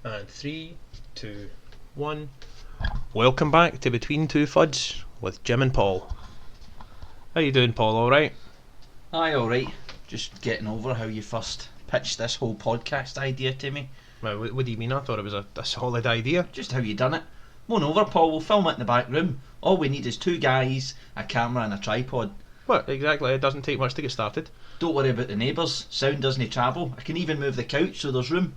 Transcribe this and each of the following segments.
And 3, 2, 1. Welcome back to Between Two Fuds with Jim and Paul. How you doing, Paul? All right? Aye, alright. Just getting over how you first pitched this whole podcast idea to me. Well, what do you mean? I thought it was a solid idea. Just how you done it. Moan over, Paul. We'll film it in the back room. All we need is 2 guys, a camera and a tripod. Well, exactly. It doesn't take much to get started. Don't worry about the neighbours. Sound doesn't travel. I can even move the couch so there's room.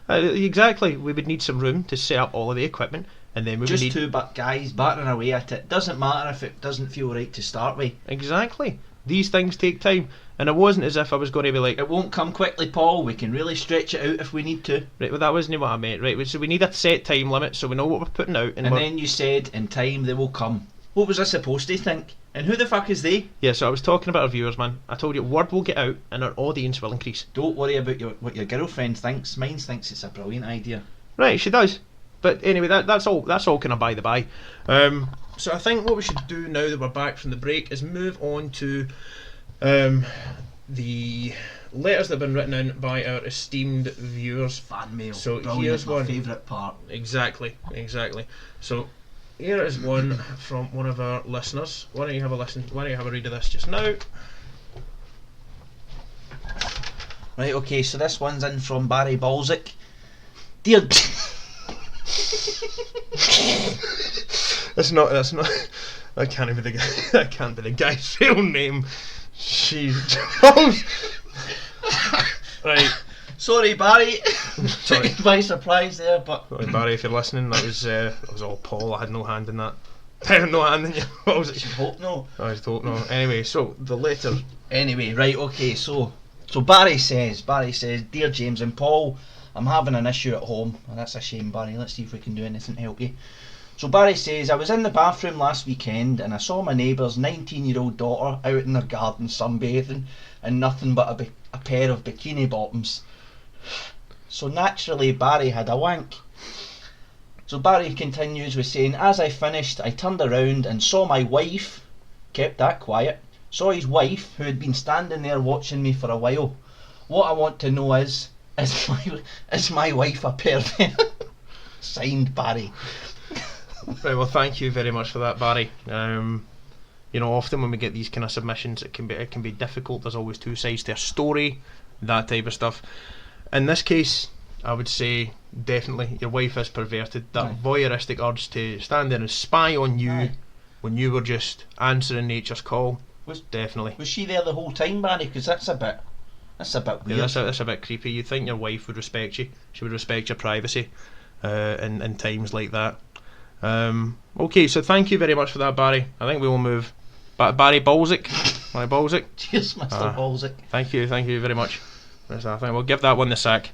Exactly. We would need some room to set up all of the equipment, and then we Just would need... 2 guys battering away at it. Doesn't matter if it doesn't feel right to start with. Exactly. These things take time, and it wasn't as if I was going to be like... It won't come quickly, Paul. We can really stretch it out if we need to. Right, well, that wasn't what I meant. Right, so we need a set time limit so we know what we're putting out. And then you said, in time they will come. What was I supposed to think? And who the fuck is they? Yeah, so I was talking about our viewers, man. I told you, word will get out and our audience will increase. Don't worry about what your girlfriend thinks. Mine thinks it's a brilliant idea. Right, she does. But anyway, that's all kind of by the by. So I think what we should do now that we're back from the break is move on to the letters that have been written in by our esteemed viewers. Fan mail. So brilliant. here's My one. favourite part. Exactly. So here is one from one of our listeners. Why don't you have a listen? Why don't you have a read of this just now? Right, okay, so this one's in from Barry Balsic. Dear... That's not. That can't be the guy. That can't be the guy's real name. Jeez. Right. Sorry, Barry. Sorry. Took you by surprise there, but... Sorry, Barry, if you're listening, that was all Paul. I had no hand in that. I had no hand in you. What was it? I should hope no. I just hope not. Anyway, so the letter. Anyway, right, okay, so Barry says, Dear James and Paul, I'm having an issue at home. And that's a shame, Barry. Let's see if we can do anything to help you. So Barry says, I was in the bathroom last weekend and I saw my neighbour's 19-year-old daughter out in their garden sunbathing in nothing but a pair of bikini bottoms. So naturally Barry had a wank. So Barry continues with saying, as I finished, I turned around and saw my wife, kept that quiet, saw his wife who had been standing there watching me for a while. What I want to know is my wife a pervert? Signed, Barry. Right, well, thank you very much for that, Barry. Often when we get these kind of submissions, it can be difficult. There's always 2 sides to a story, that type of stuff. In this case, I would say definitely your wife is perverted. That voyeuristic urge to stand there and spy on you when you were just answering nature's call. Definitely. Was she there the whole time, Barry? Because that's a bit weird. Yeah, that's a bit creepy. You'd think your wife would respect you. She would respect your privacy in times like that. Okay, so thank you very much for that, Barry. I think we will move. Barry Balsic. Barry Balsic. Cheers, Mr. Balsic. Thank you very much. I think we'll give that one the sack.